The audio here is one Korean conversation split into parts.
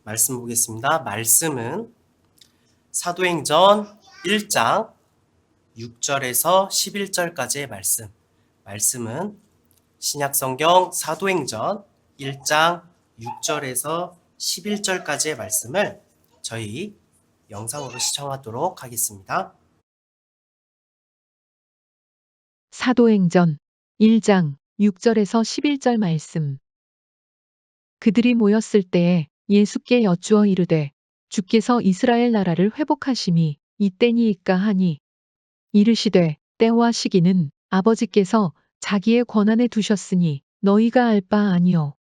말씀 보겠습니다. 말씀은 사도행전 1장 6절에서 11절까지의 말씀은 신약성경 사도행전 1장 6절에서 11절까지의 말씀을 저희 영상으로 시청하도록 하겠습니다. 사도행전 1장 6절에서 11절 말씀. 그들이 모였을 때에 예수께 여쭈어 이르되 주께서 이스라엘 나라를 회복하심이 이때니이까 하니 이르시되 때와 시기는 아버지께서 자기의 권한에 두셨으니 너희가 알 바 아니요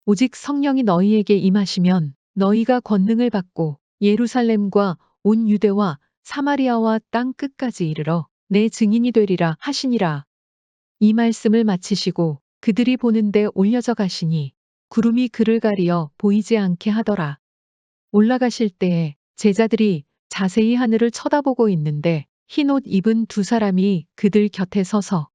오직 성령이 너희에게 임하시면 너희가 권능을 받고 예루살렘과 온 유대와 사마리아와 땅 끝까지 이르러 내 증인이 되리라 하시니라. 이 말씀을 마치시고 그들이 보는데 올려져 가시니 구름이 그를 가리어 보이지 않게 하더라. 올라가실 때에 제자들이 자세히 하늘을 쳐다보고 있는데 흰 옷 입은 두 사람이 그들 곁에 서서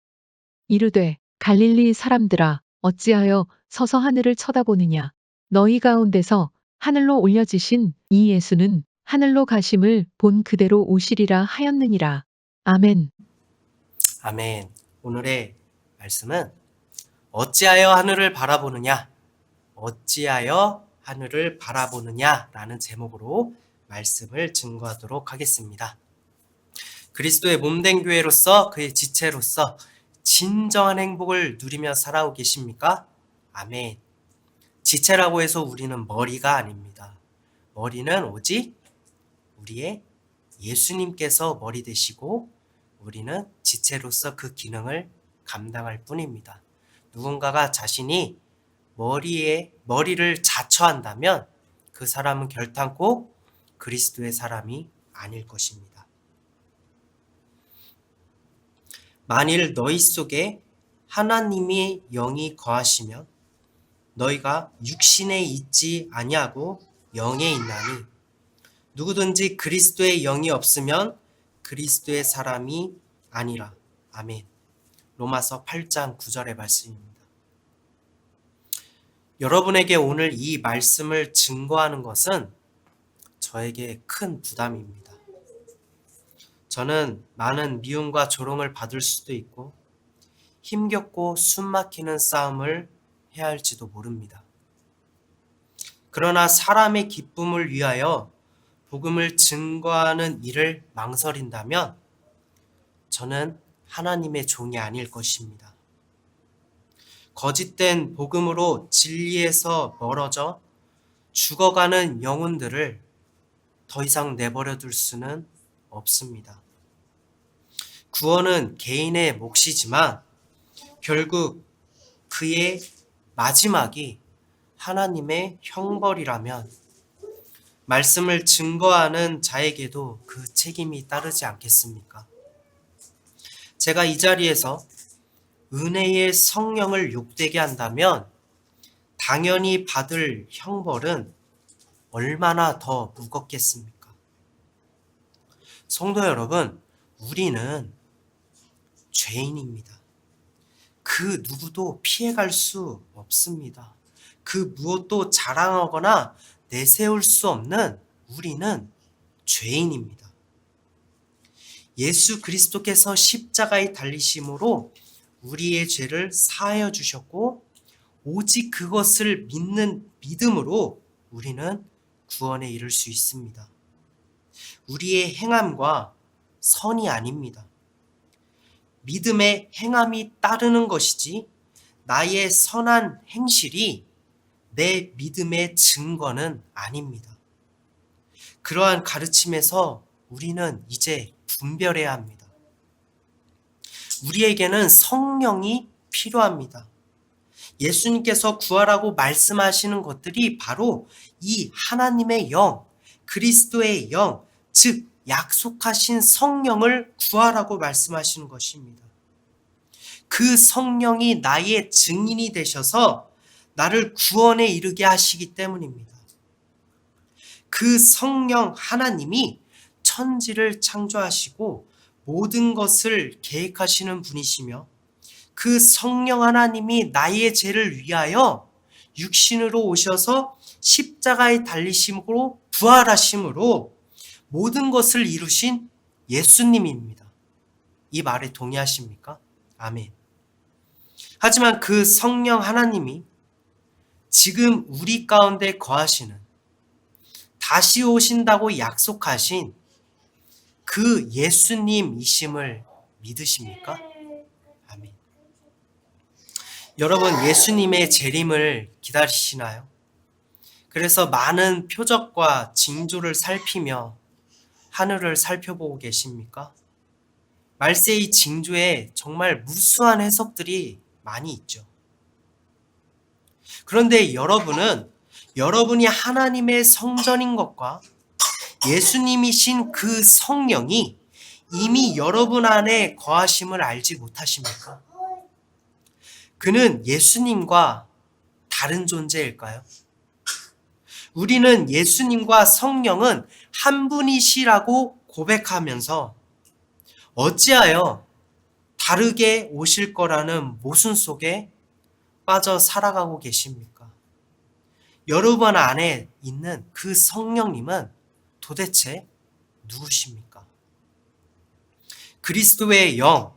이르되 갈릴리 사람들아 어찌하여 서서 하늘을 쳐다보느냐. 너희 가운데서 하늘로 올려지신 이 예수는 하늘로 가심을 본 그대로 오시리라 하였느니라. 아멘. 아멘. 오늘의 말씀은 어찌하여 하늘을 바라보느냐? 어찌하여 하늘을 바라보느냐? 라는 제목으로 말씀을 증거하도록 하겠습니다. 그리스도의 몸된 교회로서 그의 지체로서 진정한 행복을 누리며 살아오고 계십니까? 아멘. 지체라고 해서 우리는 머리가 아닙니다. 머리는 오직 우리의 예수님께서 머리 되시고 우리는 지체로서 그 기능을 감당할 뿐입니다. 누군가가 자신이 머리를 자처한다면 그 사람은 결탄코 그리스도의 사람이 아닐 것입니다. 만일 너희 속에 하나님의 영이 거하시면 너희가 육신에 있지 아니하고 영에 있나니 누구든지 그리스도의 영이 없으면 그리스도의 사람이 아니라. 아멘. 로마서 8장 9절의 말씀입니다. 여러분에게 오늘 이 말씀을 증거하는 것은 저에게 큰 부담입니다. 저는 많은 미움과 조롱을 받을 수도 있고 힘겹고 숨막히는 싸움을 해야 할지도 모릅니다. 그러나 사람의 기쁨을 위하여 복음을 증거하는 일을 망설인다면 저는 하나님의 종이 아닐 것입니다. 거짓된 복음으로 진리에서 멀어져 죽어가는 영혼들을 더 이상 내버려 둘 수는 없습니다. 구원은 개인의 몫이지만 결국 그의 마지막이 하나님의 형벌이라면 말씀을 증거하는 자에게도 그 책임이 따르지 않겠습니까? 제가 이 자리에서 은혜의 성령을 욕되게 한다면 당연히 받을 형벌은 얼마나 더 무겁겠습니까? 성도 여러분, 우리는 죄인입니다. 그 누구도 피해갈 수 없습니다. 그 무엇도 자랑하거나 내세울 수 없는 우리는 죄인입니다. 예수 그리스도께서 십자가에 달리심으로 우리의 죄를 사하여 주셨고 오직 그것을 믿는 믿음으로 우리는 구원에 이를 수 있습니다. 우리의 행함과 선이 아닙니다. 믿음의 행함이 따르는 것이지 나의 선한 행실이 내 믿음의 증거는 아닙니다. 그러한 가르침에서 우리는 이제 분별해야 합니다. 우리에게는 성령이 필요합니다. 예수님께서 구하라고 말씀하시는 것들이 바로 이 하나님의 영, 그리스도의 영, 즉 약속하신 성령을 구하라고 말씀하시는 것입니다. 그 성령이 나의 증인이 되셔서 나를 구원에 이르게 하시기 때문입니다. 그 성령 하나님이 천지를 창조하시고 모든 것을 계획하시는 분이시며 그 성령 하나님이 나의 죄를 위하여 육신으로 오셔서 십자가에 달리심으로 부활하심으로 모든 것을 이루신 예수님입니다. 이 말에 동의하십니까? 아멘. 하지만 그 성령 하나님이 지금 우리 가운데 거하시는, 다시 오신다고 약속하신 그 예수님이심을 믿으십니까? 아멘. 여러분, 예수님의 재림을 기다리시나요? 그래서 많은 표적과 징조를 살피며 하늘을 살펴보고 계십니까? 말세의 징조에 정말 무수한 해석들이 많이 있죠. 그런데 여러분이 하나님의 성전인 것과 예수님이신 그 성령이 이미 여러분 안에 거하심을 알지 못하십니까? 그는 예수님과 다른 존재일까요? 우리는 예수님과 성령은 한 분이시라고 고백하면서 어찌하여 다르게 오실 거라는 모순 속에 빠져 살아가고 계십니까? 여러분 안에 있는 그 성령님은 도대체 누구십니까? 그리스도의 영,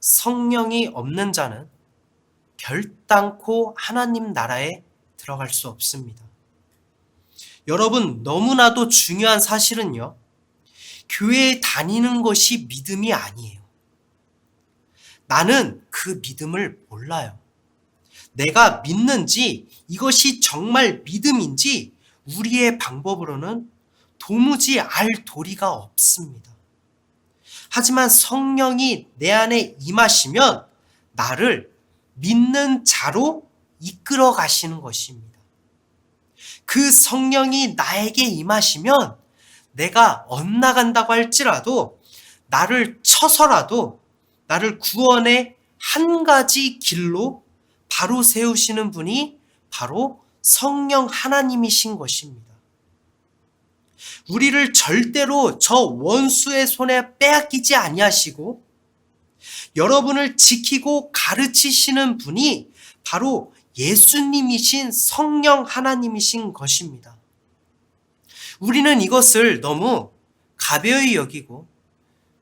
성령이 없는 자는 결단코 하나님 나라에 들어갈 수 없습니다. 여러분, 너무나도 중요한 사실은요, 교회에 다니는 것이 믿음이 아니에요. 나는 그 믿음을 몰라요. 내가 믿는지, 이것이 정말 믿음인지 우리의 방법으로는 도무지 알 도리가 없습니다. 하지만 성령이 내 안에 임하시면 나를 믿는 자로 이끌어 가시는 것입니다. 그 성령이 나에게 임하시면 내가 엇나간다고 할지라도 나를 쳐서라도 나를 구원의 한 가지 길로 바로 세우시는 분이 바로 성령 하나님이신 것입니다. 우리를 절대로 저 원수의 손에 빼앗기지 아니하시고 여러분을 지키고 가르치시는 분이 바로 예수님이신 성령 하나님이신 것입니다. 우리는 이것을 너무 가벼이 여기고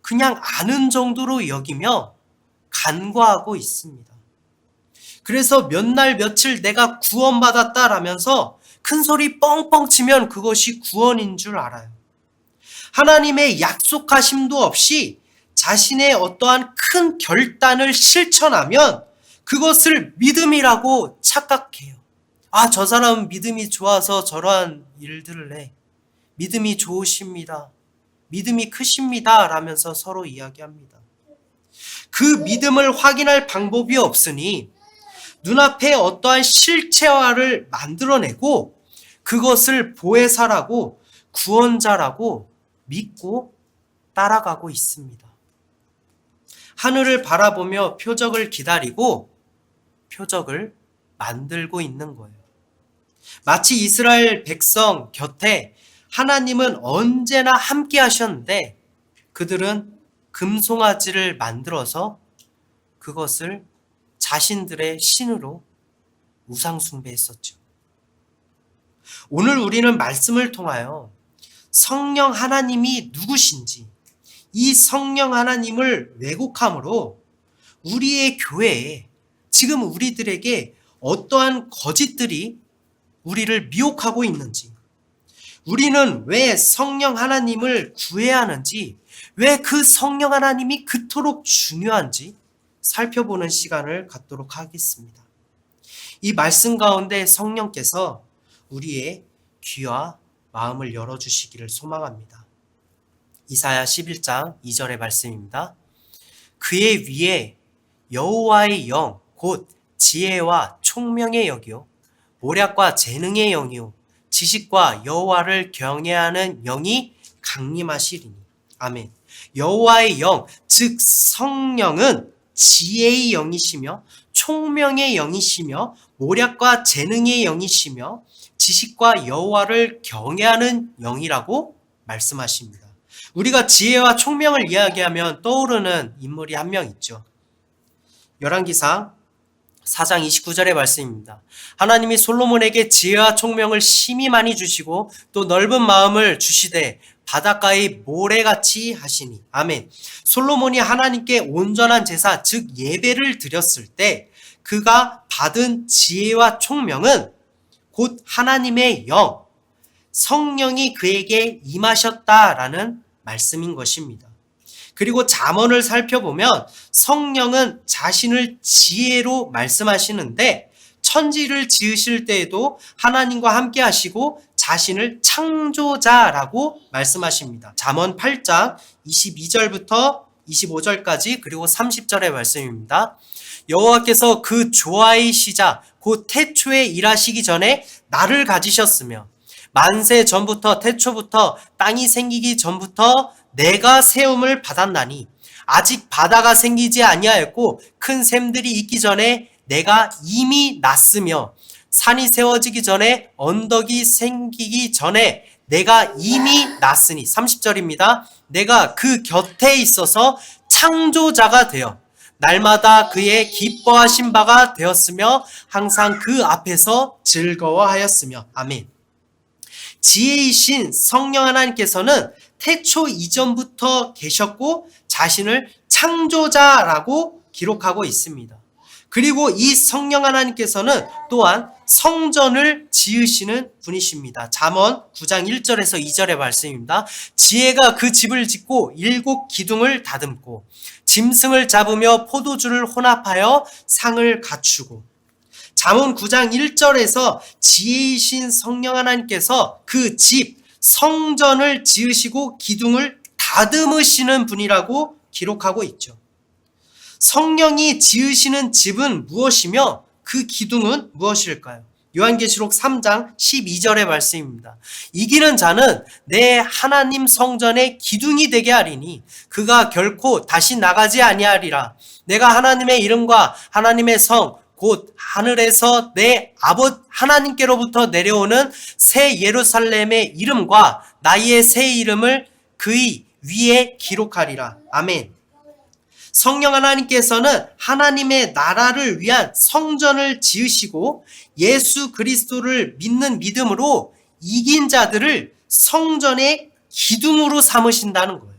그냥 아는 정도로 여기며 간과하고 있습니다. 그래서 몇 날 며칠 내가 구원받았다라면서 큰 소리 뻥뻥 치면 그것이 구원인 줄 알아요. 하나님의 약속하심도 없이 자신의 어떠한 큰 결단을 실천하면 그것을 믿음이라고 착각해요. 아, 저 사람은 믿음이 좋아서 저러한 일들을 해. 믿음이 좋으십니다. 믿음이 크십니다. 라면서 서로 이야기합니다. 그 믿음을 확인할 방법이 없으니 눈앞에 어떠한 실체화를 만들어내고 그것을 보혜사라고 구원자라고 믿고 따라가고 있습니다. 하늘을 바라보며 표적을 기다리고 표적을 만들고 있는 거예요. 마치 이스라엘 백성 곁에 하나님은 언제나 함께 하셨는데 그들은 금송아지를 만들어서 그것을 자신들의 신으로 우상숭배했었죠. 오늘 우리는 말씀을 통하여 성령 하나님이 누구신지 이 성령 하나님을 왜곡함으로 우리의 교회에 지금 우리들에게 어떠한 거짓들이 우리를 미혹하고 있는지, 우리는 왜 성령 하나님을 구해야 하는지, 왜 그 성령 하나님이 그토록 중요한지 살펴보는 시간을 갖도록 하겠습니다. 이 말씀 가운데 성령께서 우리의 귀와 마음을 열어주시기를 소망합니다. 이사야 11장 2절의 말씀입니다. 그의 위에 여호와의 영, 곧 지혜와 총명의 영이요 모략과 재능의 영이요 지식과 여호와를 경외하는 영이 강림하시리니. 아멘. 여호와의 영, 즉 성령은 지혜의 영이시며 총명의 영이시며 모략과 재능의 영이시며 지식과 여호와를 경외하는 영이라고 말씀하십니다. 우리가 지혜와 총명을 이야기하면 떠오르는 인물이 한 명 있죠. 열왕기상 4장 29절의 말씀입니다. 하나님이 솔로몬에게 지혜와 총명을 심히 많이 주시고 또 넓은 마음을 주시되 바닷가의 모래같이 하시니. 아멘. 솔로몬이 하나님께 온전한 제사, 즉 예배를 드렸을 때 그가 받은 지혜와 총명은 곧 하나님의 영, 성령이 그에게 임하셨다라는 말씀인 것입니다. 그리고 잠언을 살펴보면 성령은 자신을 지혜로 말씀하시는데 천지를 지으실 때에도 하나님과 함께 하시고 자신을 창조자라고 말씀하십니다. 잠언 8장 22절부터 25절까지 그리고 30절의 말씀입니다. 여호와께서 그 조화의 시작 곧 태초에 일하시기 전에 나를 가지셨으며 만세 전부터 태초부터 땅이 생기기 전부터 내가 세움을 받았나니 아직 바다가 생기지 아니하였고 큰 샘들이 있기 전에 내가 이미 났으며 산이 세워지기 전에 언덕이 생기기 전에 내가 이미 났으니. 30절입니다. 내가 그 곁에 있어서 창조자가 되어 날마다 그의 기뻐하신 바가 되었으며 항상 그 앞에서 즐거워하였으며. 아멘. 지혜이신 성령 하나님께서는 태초 이전부터 계셨고 자신을 창조자라고 기록하고 있습니다. 그리고 이 성령 하나님께서는 또한 성전을 지으시는 분이십니다. 잠언 9장 1절에서 2절의 말씀입니다. 지혜가 그 집을 짓고 7 기둥을 다듬고 짐승을 잡으며 포도주를 혼합하여 상을 갖추고. 잠언 9장 1절에서 지혜이신 성령 하나님께서 그 집, 성전을 지으시고 기둥을 다듬으시는 분이라고 기록하고 있죠. 성령이 지으시는 집은 무엇이며 그 기둥은 무엇일까요? 요한계시록 3장 12절의 말씀입니다. 이기는 자는 내 하나님 성전의 기둥이 되게 하리니 그가 결코 다시 나가지 아니하리라. 내가 하나님의 이름과 하나님의 성 곧 하늘에서 내 아버지 하나님께로부터 내려오는 새 예루살렘의 이름과 나의 새 이름을 그의 위에 기록하리라. 아멘. 성령 하나님께서는 하나님의 나라를 위한 성전을 지으시고 예수 그리스도를 믿는 믿음으로 이긴 자들을 성전의 기둥으로 삼으신다는 거예요.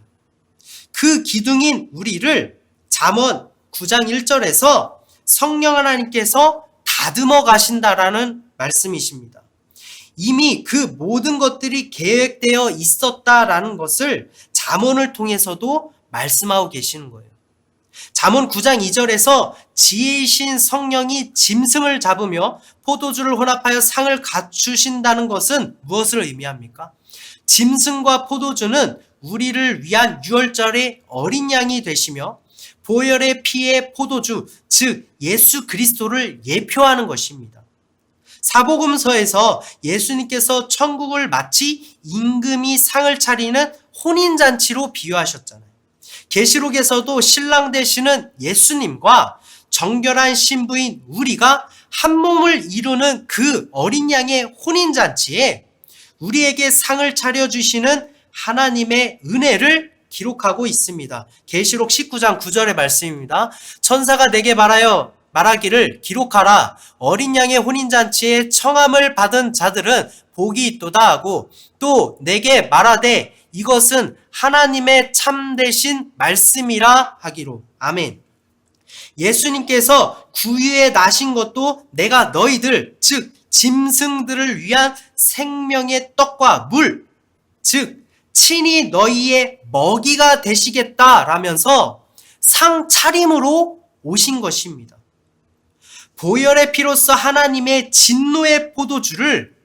그 기둥인 우리를 잠언 9장 1절에서 성령 하나님께서 다듬어 가신다라는 말씀이십니다. 이미 그 모든 것들이 계획되어 있었다라는 것을 잠언을 통해서도 말씀하고 계시는 거예요. 잠언 9장 2절에서 지혜이신 성령이 짐승을 잡으며 포도주를 혼합하여 상을 갖추신다는 것은 무엇을 의미합니까? 짐승과 포도주는 우리를 위한 유월절의 어린 양이 되시며 보혈의 피의 포도주, 즉 예수 그리스도를 예표하는 것입니다. 사복음서에서 예수님께서 천국을 마치 임금이 상을 차리는 혼인잔치로 비유하셨잖아요. 계시록에서도 신랑 되시는 예수님과 정결한 신부인 우리가 한 몸을 이루는 그 어린 양의 혼인잔치에 우리에게 상을 차려주시는 하나님의 은혜를 기록하고 있습니다. 계시록 19장 9절의 말씀입니다. 천사가 내게 말하기를 기록하라. 어린 양의 혼인잔치에 청함을 받은 자들은 복이 있도다 하고 또 내게 말하되 이것은 하나님의 참되신 말씀이라 하기로. 아멘. 예수님께서 구유에 나신 것도 내가 너희들 즉 짐승들을 위한 생명의 떡과 물 즉 친히 너희의 먹이가 되시겠다라면서 상차림으로 오신 것입니다. 보혈의 피로써 하나님의 진노의 포도주를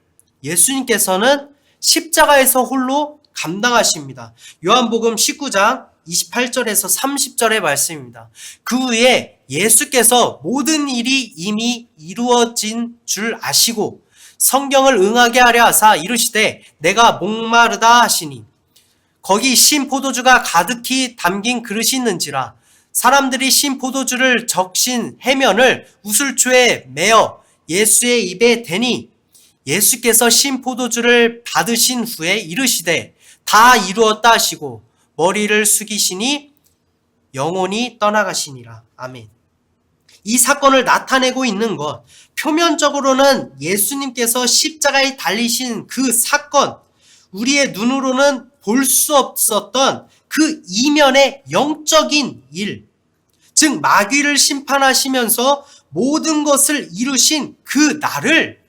예수님께서는 십자가에서 홀로 감당하십니다. 요한복음 19장 28절에서 30절의 말씀입니다. 그 후에 예수께서 모든 일이 이미 이루어진 줄 아시고 성경을 응하게 하려 하사 이르시되 내가 목마르다 하시니 거기 신 포도주가 가득히 담긴 그릇이 있는지라 사람들이 신 포도주를 적신 해면을 우슬초에 메어 예수의 입에 대니 예수께서 신 포도주를 받으신 후에 이르시되 다 이루었다 하시고 머리를 숙이시니 영혼이 떠나가시니라. 아멘. 이 사건을 나타내고 있는 것, 표면적으로는 예수님께서 십자가에 달리신 그 사건, 우리의 눈으로는 볼 수 없었던 그 이면의 영적인 일, 즉 마귀를 심판하시면서 모든 것을 이루신 그 날을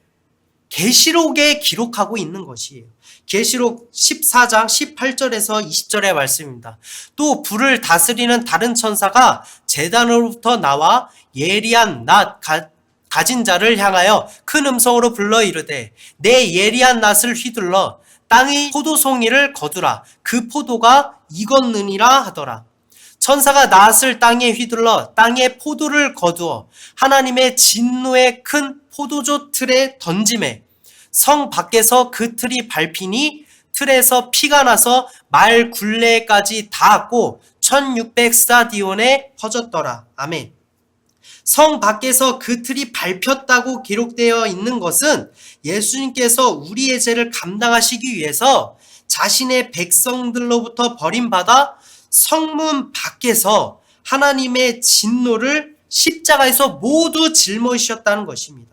계시록에 기록하고 있는 것이에요. 계시록 14장 18절에서 20절의 말씀입니다. 또 불을 다스리는 다른 천사가 제단으로부터 나와 예리한 낫 가진 자를 향하여 큰 음성으로 불러 이르되 내 예리한 낫을 휘둘러 땅의 포도송이를 거두라. 그 포도가 익었느니라 하더라. 천사가 낫을 땅에 휘둘러 땅에 포도를 거두어 하나님의 진노의 큰 포도주 틀에 던지매 성 밖에서 그 틀이 밟히니 틀에서 피가 나서 말 굴레까지 닿았고 1600스타디온에 퍼졌더라. 아멘. 성 밖에서 그 틀이 밟혔다고 기록되어 있는 것은 예수님께서 우리의 죄를 감당하시기 위해서 자신의 백성들로부터 버림받아 성문 밖에서 하나님의 진노를 십자가에서 모두 짊어지셨다는 것입니다.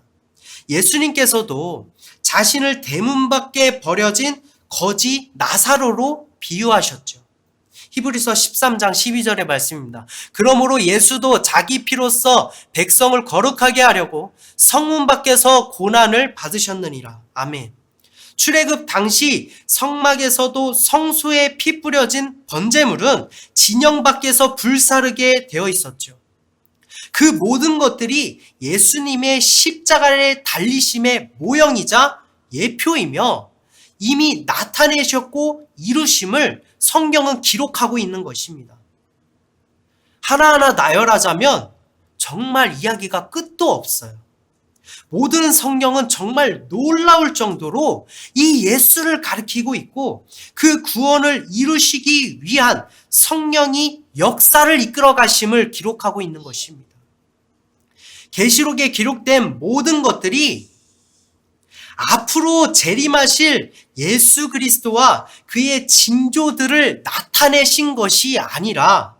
예수님께서도 자신을 대문 밖에 버려진 거지 나사로로 비유하셨죠. 히브리서 13장 12절의 말씀입니다. 그러므로 예수도 자기 피로써 백성을 거룩하게 하려고 성문 밖에서 고난을 받으셨느니라. 아멘. 출애굽 당시 성막에서도 성소에 피 뿌려진 번제물은 진영 밖에서 불사르게 되어 있었죠. 그 모든 것들이 예수님의 십자가의 달리심의 모형이자 예표이며 이미 나타내셨고 이루심을 성경은 기록하고 있는 것입니다. 하나하나 나열하자면 정말 이야기가 끝도 없어요. 모든 성경은 정말 놀라울 정도로 이 예수를 가리키고 있고 그 구원을 이루시기 위한 성령이 역사를 이끌어 가심을 기록하고 있는 것입니다. 계시록에 기록된 모든 것들이 앞으로 재림하실 예수 그리스도와 그의 징조들을 나타내신 것이 아니라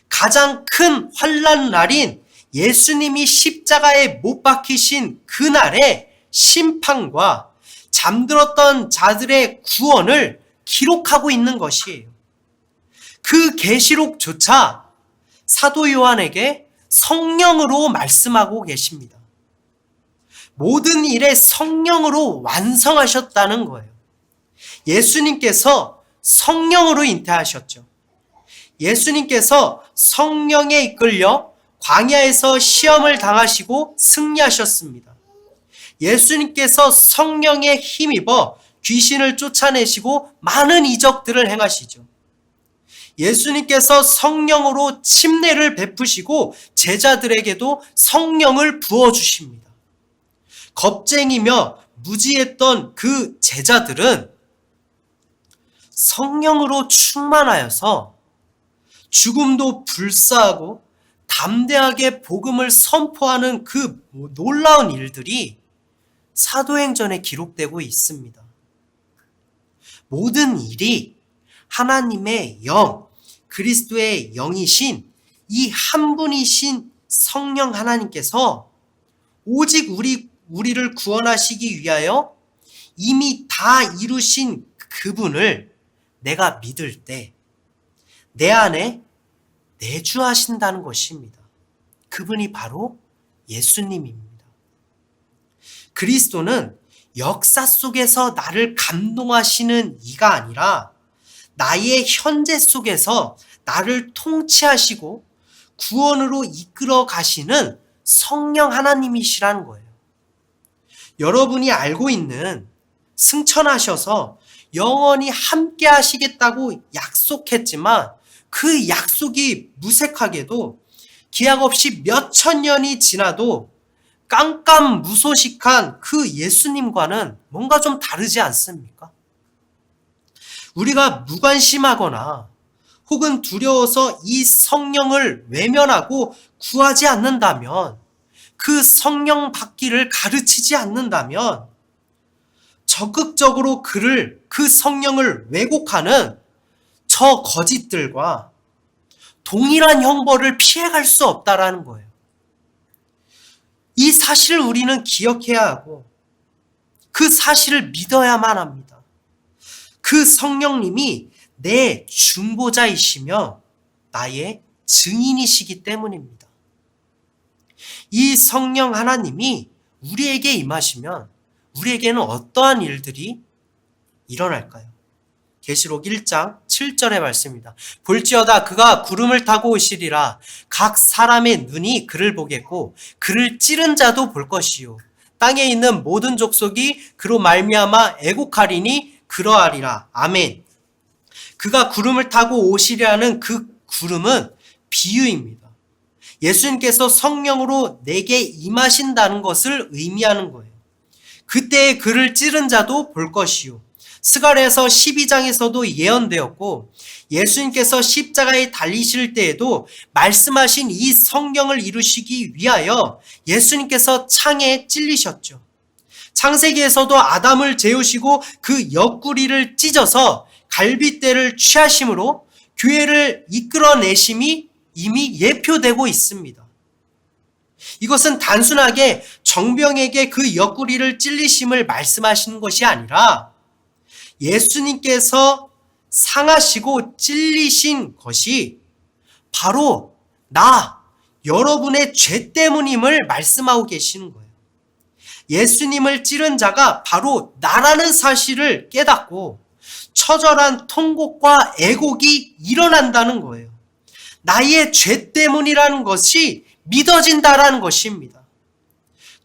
가장 큰 환난 날인 예수님이 십자가에 못 박히신 그날의 심판과 잠들었던 자들의 구원을 기록하고 있는 것이에요. 그 계시록조차 사도 요한에게 성령으로 말씀하고 계십니다. 모든 일에 성령으로 완성하셨다는 거예요. 예수님께서 성령으로 잉태하셨죠. 예수님께서 성령에 이끌려 광야에서 시험을 당하시고 승리하셨습니다. 예수님께서 성령에 힘입어 귀신을 쫓아내시고 많은 이적들을 행하시죠. 예수님께서 성령으로 침례를 베푸시고 제자들에게도 성령을 부어주십니다. 겁쟁이며 무지했던 그 제자들은 성령으로 충만하여서 죽음도 불사하고 담대하게 복음을 선포하는 그 놀라운 일들이 사도행전에 기록되고 있습니다. 모든 일이 하나님의 영, 그리스도의 영이신 이 한 분이신 성령 하나님께서 오직 우리를 구원하시기 위하여 이미 다 이루신 그분을 내가 믿을 때 내 안에 내주하신다는 것입니다. 그분이 바로 예수님입니다. 그리스도는 역사 속에서 나를 감동하시는 이가 아니라 나의 현재 속에서 나를 통치하시고 구원으로 이끌어 가시는 성령 하나님이시라는 거예요. 여러분이 알고 있는 승천하셔서 영원히 함께 하시겠다고 약속했지만 그 약속이 무색하게도 기약 없이 몇천 년이 지나도 깜깜무소식한 그 예수님과는 뭔가 좀 다르지 않습니까? 우리가 무관심하거나 혹은 두려워서 이 성령을 외면하고 구하지 않는다면, 그 성령 받기를 가르치지 않는다면 적극적으로 그 성령을 왜곡하는 저 거짓들과 동일한 형벌을 피해갈 수 없다라는 거예요. 이 사실을 우리는 기억해야 하고 그 사실을 믿어야만 합니다. 그 성령님이 내 중보자이시며 나의 증인이시기 때문입니다. 이 성령 하나님이 우리에게 임하시면 우리에게는 어떠한 일들이 일어날까요? 계시록 1장 7절의 말씀입니다. 볼지어다 그가 구름을 타고 오시리라. 각 사람의 눈이 그를 보겠고 그를 찌른 자도 볼 것이요. 땅에 있는 모든 족속이 그로 말미암아 애곡하리니 그러하리라. 아멘. 그가 구름을 타고 오시리라는 그 구름은 비유입니다. 예수님께서 성령으로 내게 임하신다는 것을 의미하는 거예요. 그때에 그를 찌른 자도 볼 것이요. 스가랴서 12장에서도 예언되었고 예수님께서 십자가에 달리실 때에도 말씀하신 이 성경을 이루시기 위하여 예수님께서 창에 찔리셨죠. 창세기에서도 아담을 재우시고 그 옆구리를 찢어서 갈빗대를 취하심으로 교회를 이끌어내심이 이미 예표되고 있습니다. 이것은 단순하게 정병에게 그 옆구리를 찔리심을 말씀하시는 것이 아니라 예수님께서 상하시고 찔리신 것이 바로 여러분의 죄 때문임을 말씀하고 계시는 거예요. 예수님을 찌른 자가 바로 나라는 사실을 깨닫고 처절한 통곡과 애곡이 일어난다는 거예요. 나의 죄 때문이라는 것이 믿어진다라는 것입니다.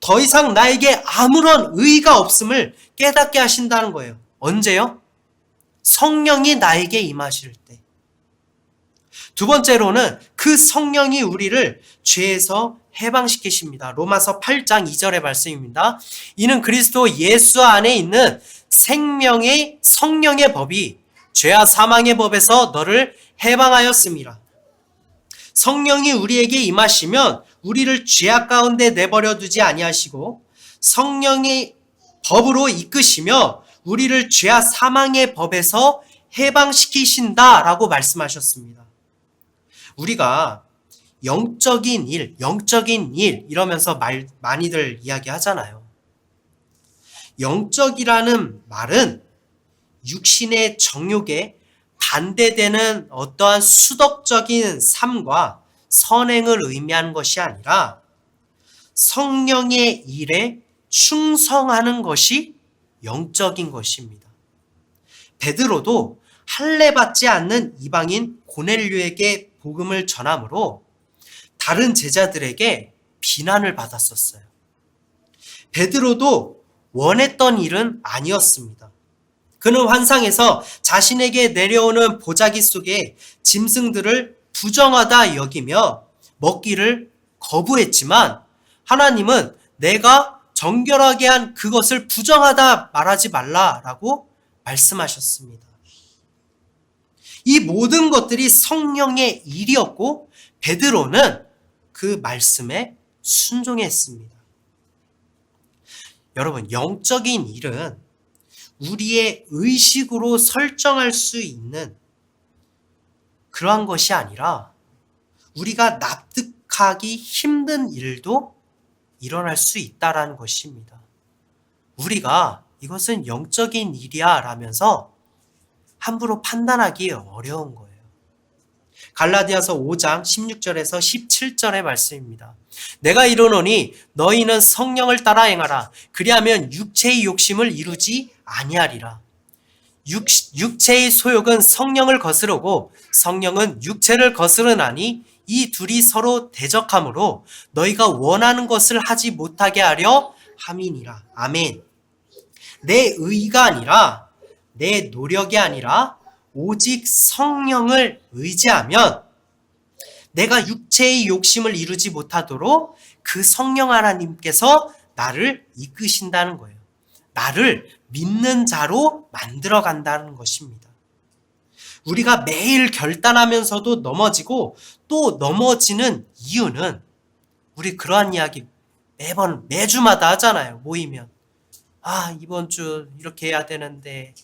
더 이상 나에게 아무런 의의가 없음을 깨닫게 하신다는 거예요. 언제요? 성령이 나에게 임하실 때. 두 번째로는 그 성령이 우리를 죄에서 해방시키십니다. 로마서 8장 2절의 말씀입니다. 이는 그리스도 예수 안에 있는 생명의 성령의 법이 죄와 사망의 법에서 너를 해방하였습니다. 성령이 우리에게 임하시면 우리를 죄악 가운데 내버려 두지 아니하시고 성령의 법으로 이끄시며 우리를 죄와 사망의 법에서 해방시키신다라고 말씀하셨습니다. 우리가 영적인 일 이러면서 많이들 이야기하잖아요. 영적이라는 말은 육신의 정욕에 반대되는 어떠한 수덕적인 삶과 선행을 의미하는 것이 아니라 성령의 일에 충성하는 것이 영적인 것입니다. 베드로도 할례받지 않는 이방인 고넬료에게 복음을 전함으로 다른 제자들에게 비난을 받았었어요. 베드로도 원했던 일은 아니었습니다. 그는 환상에서 자신에게 내려오는 보자기 속에 짐승들을 부정하다 여기며 먹기를 거부했지만 하나님은 내가 정결하게 한 그것을 부정하다 말하지 말라라고 말씀하셨습니다. 이 모든 것들이 성령의 일이었고 베드로는 그 말씀에 순종했습니다. 여러분, 영적인 일은 우리의 의식으로 설정할 수 있는 그러한 것이 아니라 우리가 납득하기 힘든 일도 일어날 수 있다라는 것입니다. 우리가 이것은 영적인 일이야 라면서 함부로 판단하기 어려운 거예요. 갈라디아서 5장 16절에서 17절의 말씀입니다. 내가 이르노니 너희는 성령을 따라 행하라. 그리하면 육체의 욕심을 이루지 아니하리라. 육체의 소욕은 성령을 거스르고 성령은 육체를 거스르나니 이 둘이 서로 대적하므로 너희가 원하는 것을 하지 못하게 하려 함이니라. 아멘. 내 의가 아니라 내 노력이 아니라 오직 성령을 의지하면 내가 육체의 욕심을 이루지 못하도록 그 성령 하나님께서 나를 이끄신다는 거예요. 나를 믿는 자로 만들어 간다는 것입니다. 우리가 매일 결단하면서도 넘어지고 또 넘어지는 이유는 우리 그러한 이야기 매주마다 하잖아요. 모이면. 이번 주 이렇게 해야 되는데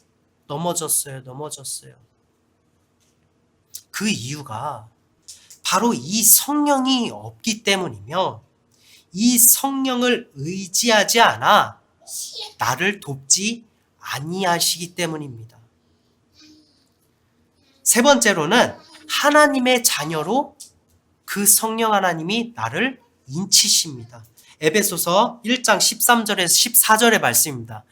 넘어졌어요. 그 이유가 바로 이 성령이 없기 때문이며 이 성령을 의지하지 않아 나를 돕지 아니하시기 때문입니다. 세 번째로는 하나님의 자녀로 그 성령 하나님이 나를 인치십니다. 에베소서 1장 13절에서 14절의 말씀입니다.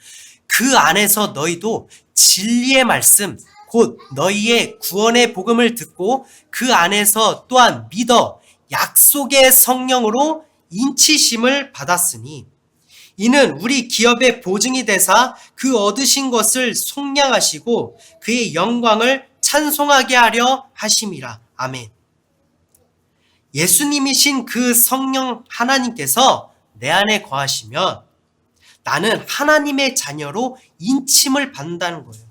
그 안에서 너희도 진리의 말씀 곧 너희의 구원의 복음을 듣고 그 안에서 또한 믿어 약속의 성령으로 인치심을 받았으니 이는 우리 기업의 보증이 되사 그 얻으신 것을 속량하시고 그의 영광을 찬송하게 하려 하심이라. 아멘. 예수님이신 그 성령 하나님께서 내 안에 거하시면 나는 하나님의 자녀로 인침을 받는다는 거예요.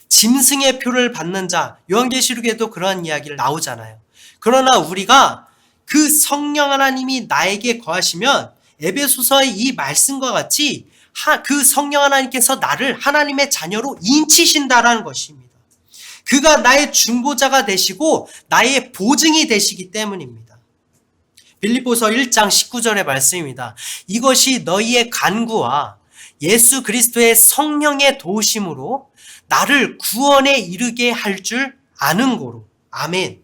짐승의 표를 받는 자, 요한계시록에도 그런 이야기를 나오잖아요. 그러나 우리가 그 성령 하나님이 나에게 거하시면 에베소서의 이 말씀과 같이 그 성령 하나님께서 나를 하나님의 자녀로 인치신다라는 것입니다. 그가 나의 중보자가 되시고 나의 보증이 되시기 때문입니다. 빌립보서 1장 19절의 말씀입니다. 이것이 너희의 간구와 예수 그리스도의 성령의 도우심으로 나를 구원에 이르게 할 줄 아는 고로. 아멘.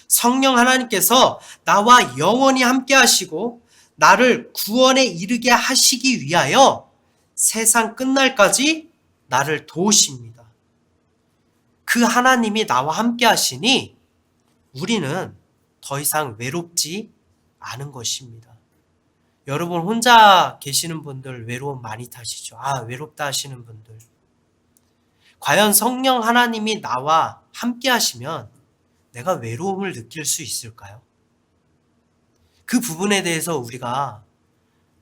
성령 하나님께서 나와 영원히 함께 하시고 나를 구원에 이르게 하시기 위하여 세상 끝날까지 나를 도우십니다. 그 하나님이 나와 함께 하시니 우리는 더 이상 외롭지 않은 것입니다. 여러분 혼자 계시는 분들 외로움 많이 타시죠? 외롭다 하시는 분들. 과연 성령 하나님이 나와 함께 하시면 내가 외로움을 느낄 수 있을까요? 그 부분에 대해서 우리가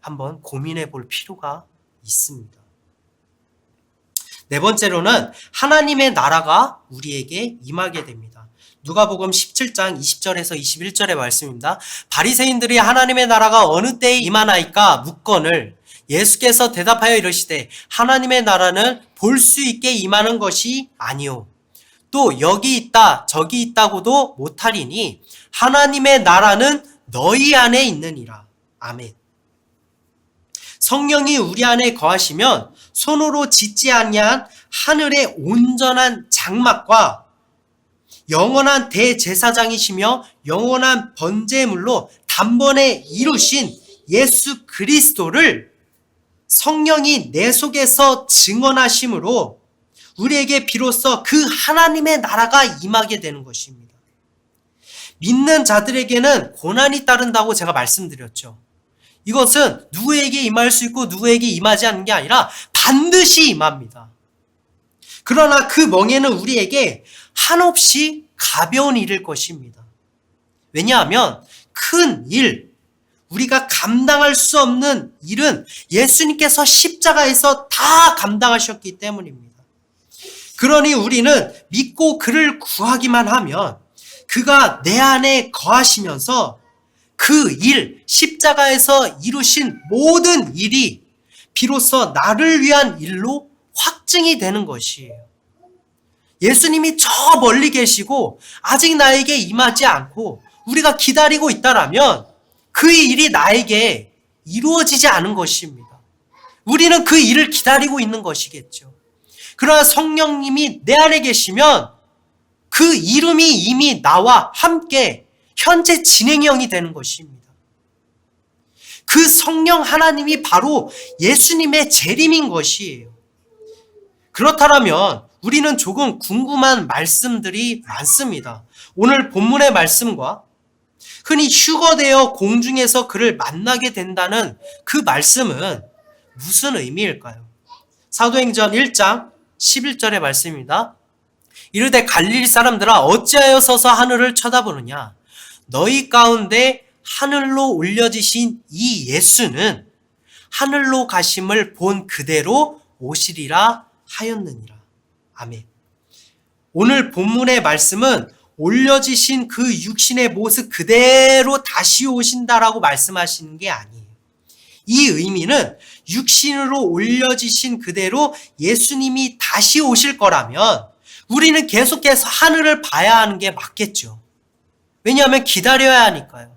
한번 고민해 볼 필요가 있습니다. 네 번째로는 하나님의 나라가 우리에게 임하게 됩니다. 누가복음 17장 20절에서 21절의 말씀입니다. 바리새인들이 하나님의 나라가 어느 때에 임하나이까 묻거늘 예수께서 대답하여 이르시되 하나님의 나라는 볼 수 있게 임하는 것이 아니요 또 여기 있다 저기 있다고도 못하리니 하나님의 나라는 너희 안에 있느니라. 아멘. 성령이 우리 안에 거하시면 손으로 짓지 아니한 하늘의 온전한 장막과 영원한 대제사장이시며 영원한 번제물로 단번에 이루신 예수 그리스도를 성령이 내 속에서 증언하심으로 우리에게 비로소 그 하나님의 나라가 임하게 되는 것입니다. 믿는 자들에게는 고난이 따른다고 제가 말씀드렸죠. 이것은 누구에게 임할 수 있고 누구에게 임하지 않는 게 아니라 반드시 임합니다. 그러나 그 멍에는 우리에게 한없이 가벼운 일일 것입니다. 왜냐하면 큰 일, 우리가 감당할 수 없는 일은 예수님께서 십자가에서 다 감당하셨기 때문입니다. 그러니 우리는 믿고 그를 구하기만 하면 그가 내 안에 거하시면서 그 일, 십자가에서 이루신 모든 일이 비로소 나를 위한 일로 확증이 되는 것이에요. 예수님이 저 멀리 계시고 아직 나에게 임하지 않고 우리가 기다리고 있다라면 그 일이 나에게 이루어지지 않은 것입니다. 우리는 그 일을 기다리고 있는 것이겠죠. 그러나 성령님이 내 안에 계시면 그 이름이 이미 나와 함께 현재 진행형이 되는 것입니다. 그 성령 하나님이 바로 예수님의 재림인 것이에요. 그렇다면 우리는 조금 궁금한 말씀들이 많습니다. 오늘 본문의 말씀과 흔히 휴거되어 공중에서 그를 만나게 된다는 그 말씀은 무슨 의미일까요? 사도행전 1장 11절의 말씀입니다. 이르되 갈릴리 사람들아 어찌하여 서서 하늘을 쳐다보느냐 너희 가운데 하늘로 올려지신 이 예수는 하늘로 가심을 본 그대로 오시리라 하였느니라. 아멘. 오늘 본문의 말씀은 올려지신 그 육신의 모습 그대로 다시 오신다라고 말씀하시는 게 아니에요. 이 의미는 육신으로 올려지신 그대로 예수님이 다시 오실 거라면 우리는 계속해서 하늘을 봐야 하는 게 맞겠죠. 왜냐하면 기다려야 하니까요.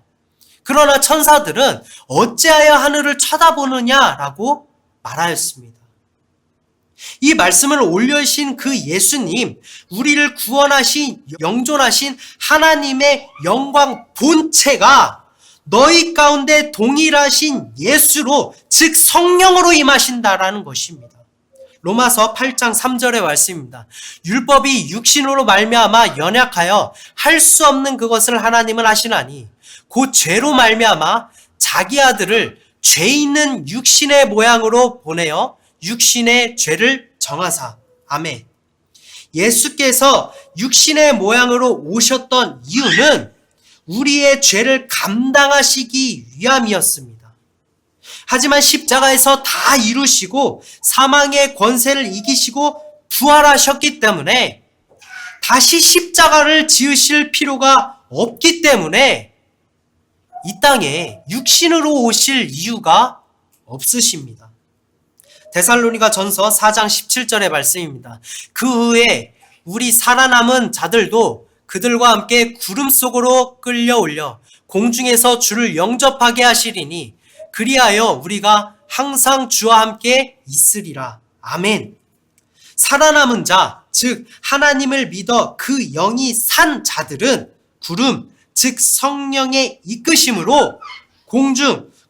그러나 천사들은 어찌하여 하늘을 쳐다보느냐라고 말하였습니다. 이 말씀을 올려주신 그 예수님, 우리를 구원하신, 영존하신 하나님의 영광 본체가 너희 가운데 동일하신 예수로, 즉 성령으로 임하신다라는 것입니다. 로마서 8장 3절의 말씀입니다. 율법이 육신으로 말미암아 연약하여 할 수 없는 그것을 하나님은 하시나니 곧 죄로 말미암아 자기 아들을 죄 있는 육신의 모양으로 보내어 육신의 죄를 정하사. 아멘. 예수께서 육신의 모양으로 오셨던 이유는 우리의 죄를 감당하시기 위함이었습니다. 하지만 십자가에서 다 이루시고 사망의 권세를 이기시고 부활하셨기 때문에 다시 십자가를 지으실 필요가 없기 때문에 이 땅에 육신으로 오실 이유가 없으십니다. 데살로니가 전서 4장 17절의 말씀입니다. 그 후에 우리 살아남은 자들도 그들과 함께 구름 속으로 끌려 올려 공중에서 주를 영접하게 하시리니 그리하여 우리가 항상 주와 함께 있으리라. 아멘. 살아남은 자, 즉 하나님을 믿어 그 영이 산 자들은 구름, 즉 성령의 이끄심으로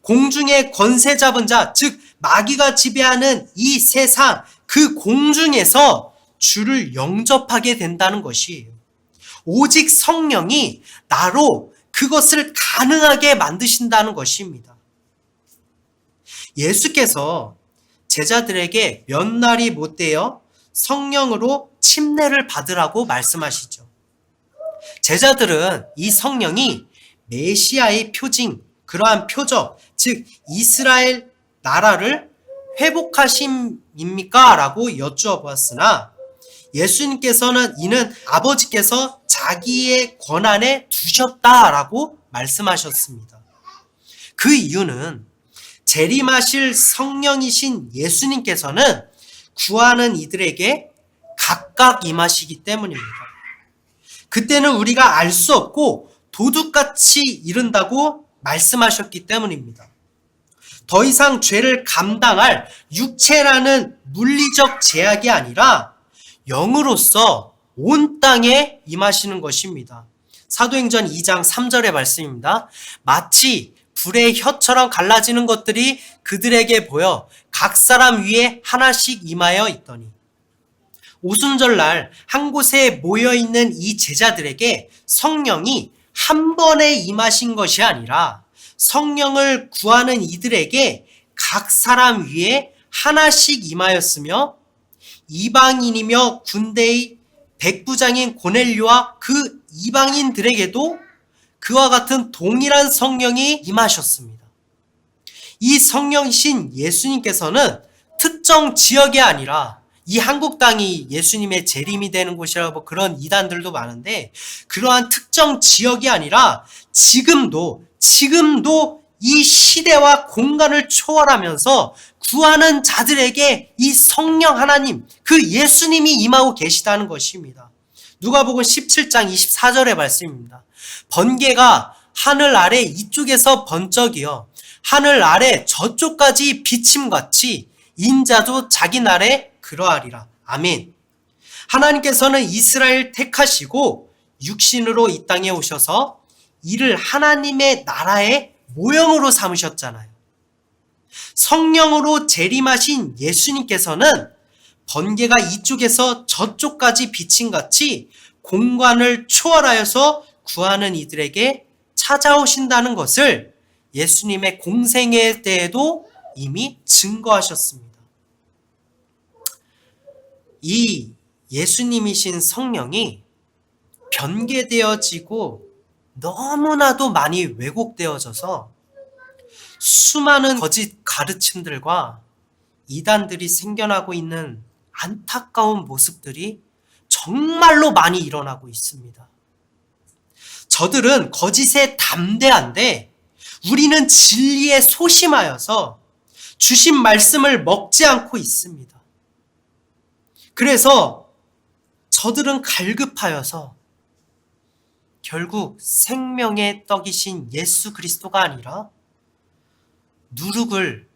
공중의 권세 잡은 자, 즉 마귀가 지배하는 이 세상, 그 공중에서 주를 영접하게 된다는 것이에요. 오직 성령이 나로 그것을 가능하게 만드신다는 것입니다. 예수께서 제자들에게 몇 날이 못되어 성령으로 침례를 받으라고 말씀하시죠. 제자들은 이 성령이 메시아의 표징, 그러한 표적, 즉 이스라엘 나라를 회복하심입니까? 라고 여쭈어보았으나 예수님께서는 이는 아버지께서 자기의 권한에 두셨다라고 말씀하셨습니다. 그 이유는 재림하실 성령이신 예수님께서는 구하는 이들에게 각각 임하시기 때문입니다. 그때는 우리가 알 수 없고 도둑같이 이른다고 말씀하셨기 때문입니다. 더 이상 죄를 감당할 육체라는 물리적 제약이 아니라 영으로서 온 땅에 임하시는 것입니다. 사도행전 2장 3절의 말씀입니다. 마치 불의 혀처럼 갈라지는 것들이 그들에게 보여 각 사람 위에 하나씩 임하여 있더니 오순절날 한 곳에 모여있는 이 제자들에게 성령이 한 번에 임하신 것이 아니라 성령을 구하는 이들에게 각 사람 위에 하나씩 임하였으며 이방인이며 군대의 백부장인 고넬료와 그 이방인들에게도 그와 같은 동일한 성령이 임하셨습니다. 이 성령이신 예수님께서는 특정 지역이 아니라 이 한국 땅이 예수님의 재림이 되는 곳이라고 그런 이단들도 많은데 그러한 특정 지역이 아니라 지금도 이 시대와 공간을 초월하면서 구하는 자들에게 이 성령 하나님, 그 예수님이 임하고 계시다는 것입니다. 누가복음 17장 24절의 말씀입니다. 번개가 하늘 아래 이쪽에서 번쩍이어 하늘 아래 저쪽까지 비침같이 인자도 자기 날에 그러하리라. 아멘. 하나님께서는 이스라엘 택하시고 육신으로 이 땅에 오셔서 이를 하나님의 나라의 모형으로 삼으셨잖아요. 성령으로 재림하신 예수님께서는 번개가 이쪽에서 저쪽까지 비침같이 공간을 초월하여서 구하는 이들에게 찾아오신다는 것을 예수님의 공생에 대해도 이미 증거하셨습니다. 이 예수님이신 성령이 변개되어지고 너무나도 많이 왜곡되어져서 수많은 거짓 가르침들과 이단들이 생겨나고 있는 안타까운 모습들이 정말로 많이 일어나고 있습니다. 저들은 거짓에 담대한데 우리는 진리에 소심하여서 주신 말씀을 먹지 않고 있습니다. 그래서 저들은 갈급하여서 결국 생명의 떡이신 예수 그리스도가 아니라 누룩을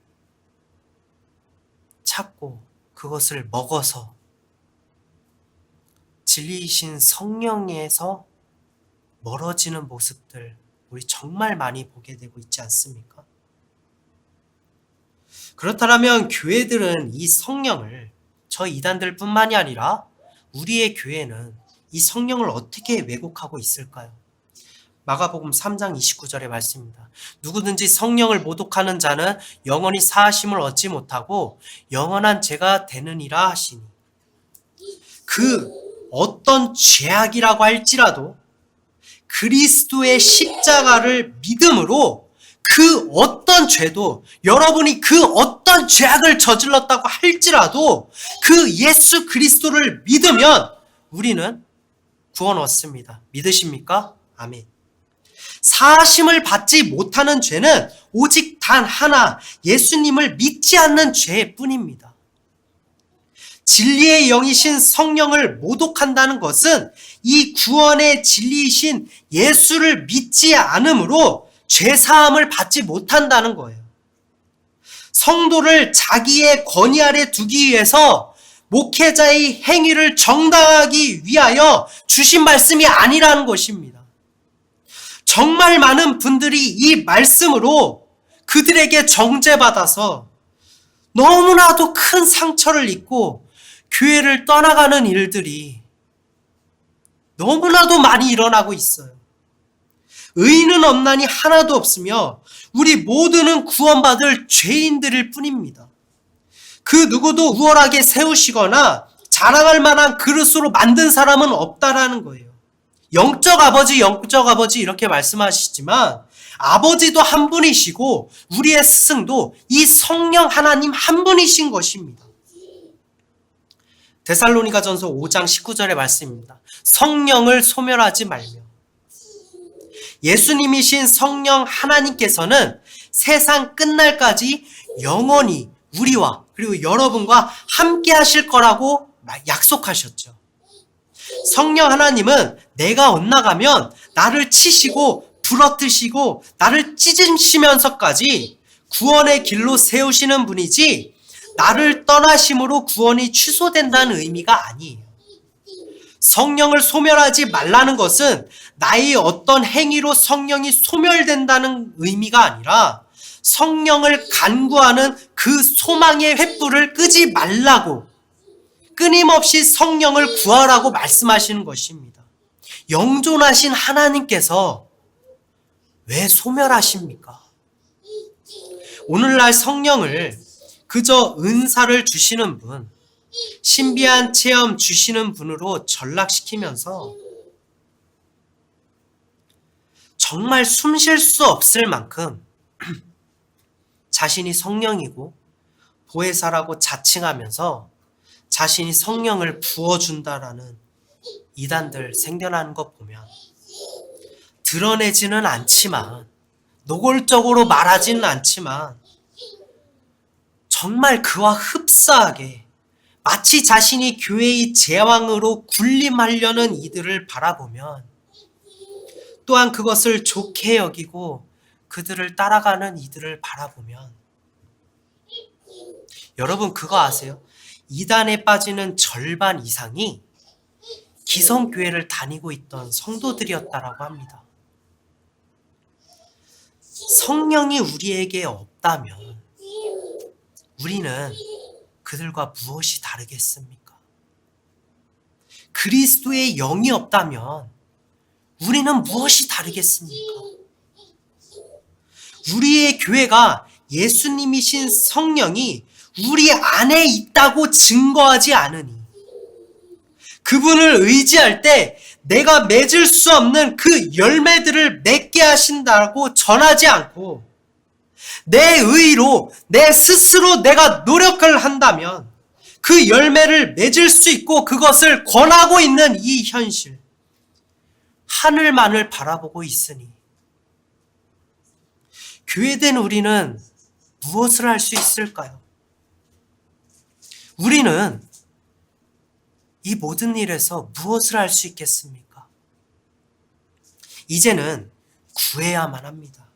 찾고 그것을 먹어서 진리이신 성령에서 멀어지는 모습들 우리 정말 많이 보게 되고 있지 않습니까? 그렇다면 교회들은 이 성령을 저 이단들 뿐만이 아니라 우리의 교회는 이 성령을 어떻게 왜곡하고 있을까요? 마가복음 3장 29절의 말씀입니다. 누구든지 성령을 모독하는 자는 영원히 사하심을 얻지 못하고 영원한 죄가 되느니라 하시니, 그 어떤 죄악이라고 할지라도 그리스도의 십자가를 믿음으로 그 어떤 죄도, 여러분이 그 어떤 죄악을 저질렀다고 할지라도 그 예수 그리스도를 믿으면 우리는 구원 얻습니다. 믿으십니까? 아멘. 사하심을 받지 못하는 죄는 오직 단 하나, 예수님을 믿지 않는 죄뿐입니다. 진리의 영이신 성령을 모독한다는 것은 이 구원의 진리이신 예수를 믿지 않으므로 죄사함을 받지 못한다는 거예요. 성도를 자기의 권위 아래 두기 위해서 목회자의 행위를 정당하기 위하여 주신 말씀이 아니라는 것입니다. 정말 많은 분들이 이 말씀으로 그들에게 정죄받아서 너무나도 큰 상처를 입고 교회를 떠나가는 일들이 너무나도 많이 일어나고 있어요. 의인은 없나니 하나도 없으며 우리 모두는 구원받을 죄인들일 뿐입니다. 그 누구도 우월하게 세우시거나 자랑할 만한 그릇으로 만든 사람은 없다라는 거예요. 영적 아버지 이렇게 말씀하시지만 아버지도 한 분이시고 우리의 스승도 이 성령 하나님 한 분이신 것입니다. 데살로니가전서 5장 19절의 말씀입니다. 성령을 소멸하지 말며. 예수님이신 성령 하나님께서는 세상 끝날까지 영원히 우리와 그리고 여러분과 함께 하실 거라고 약속하셨죠. 성령 하나님은 내가 엇나가면 나를 치시고 부러뜨시고 나를 찢으시면서까지 구원의 길로 세우시는 분이지 나를 떠나심으로 구원이 취소된다는 의미가 아니에요. 성령을 소멸하지 말라는 것은 나의 어떤 행위로 성령이 소멸된다는 의미가 아니라 성령을 간구하는 그 소망의 횃불을 끄지 말라고 끊임없이 성령을 구하라고 말씀하시는 것입니다. 영존하신 하나님께서 왜 소멸하십니까? 오늘날 성령을 그저 은사를 주시는 분, 신비한 체험 주시는 분으로 전락시키면서 정말 숨 쉴 수 없을 만큼 자신이 성령이고 보혜사라고 자칭하면서 자신이 성령을 부어준다라는 이단들 생겨나는 것 보면 드러내지는 않지만 노골적으로 말하지는 않지만 정말 그와 흡사하게 마치 자신이 교회의 제왕으로 군림하려는 이들을 바라보면 또한 그것을 좋게 여기고 그들을 따라가는 이들을 바라보면 여러분 그거 아세요? 이단에 빠지는 절반 이상이 기성교회를 다니고 있던 성도들이었다라고 합니다. 성령이 우리에게 없다면 우리는 그들과 무엇이 다르겠습니까? 그리스도의 영이 없다면 우리는 무엇이 다르겠습니까? 우리의 교회가 예수님이신 성령이 우리 안에 있다고 증거하지 않으니 그분을 의지할 때 내가 맺을 수 없는 그 열매들을 맺게 하신다고 전하지 않고 내 의로 내 스스로 내가 노력을 한다면 그 열매를 맺을 수 있고 그것을 권하고 있는 이 현실, 하늘만을 바라보고 있으니 교회된 우리는 무엇을 할 수 있을까요? 우리는 이 모든 일에서 무엇을 할 수 있겠습니까? 이제는 구해야만 합니다.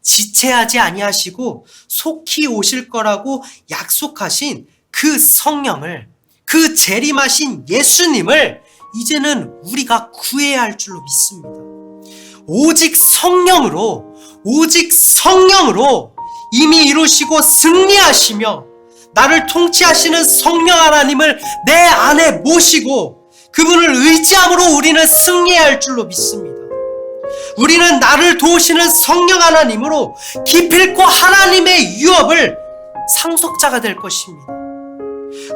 지체하지 아니하시고 속히 오실 거라고 약속하신 그 성령을, 그 재림하신 예수님을 이제는 우리가 구해야 할 줄로 믿습니다. 오직 성령으로 이미 이루시고 승리하시며 나를 통치하시는 성령 하나님을 내 안에 모시고 그분을 의지함으로 우리는 승리해야 할 줄로 믿습니다. 우리는 나를 도우시는 성령 하나님으로 기필코 하나님의 유업을 상속자가 될 것입니다.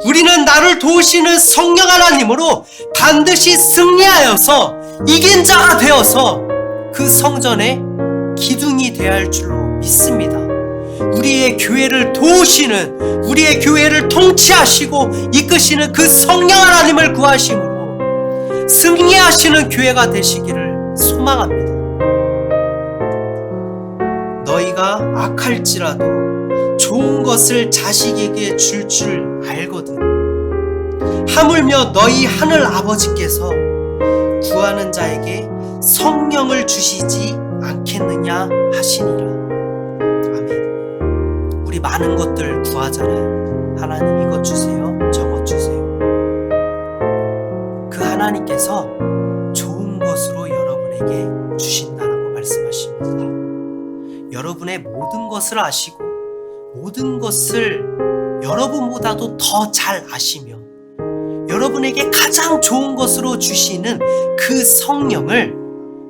우리는 나를 도우시는 성령 하나님으로 반드시 승리하여서 이긴 자가 되어서 그 성전의 기둥이 되어야 할 줄로 믿습니다. 우리의 교회를 도우시는, 우리의 교회를 통치하시고 이끄시는 그 성령 하나님을 구하심으로 승리하시는 교회가 되시기를 소망합니다. 너희가 악할지라도 좋은 것을 자식에게 줄 알거든. 하물며 너희 하늘 아버지께서 구하는 자에게 성령을 주시지 않겠느냐 하시니라. 아멘. 우리 많은 것들 구하잖아요. 하나님 이것 주세요, 저것 주세요. 그 하나님께서 좋은 것으로 여러분에게 주신다라고 말씀하십니다. 여러분의 모든 것을 아시고 모든 것을 여러분보다도 더 잘 아시며 여러분에게 가장 좋은 것으로 주시는 그 성령을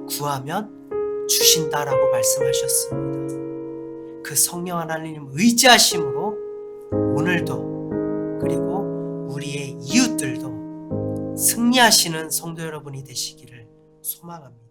구하면 주신다라고 말씀하셨습니다. 그 성령 하나님 의지하심으로 오늘도 그리고 우리의 이웃들도 승리하시는 성도 여러분이 되시기를 소망합니다.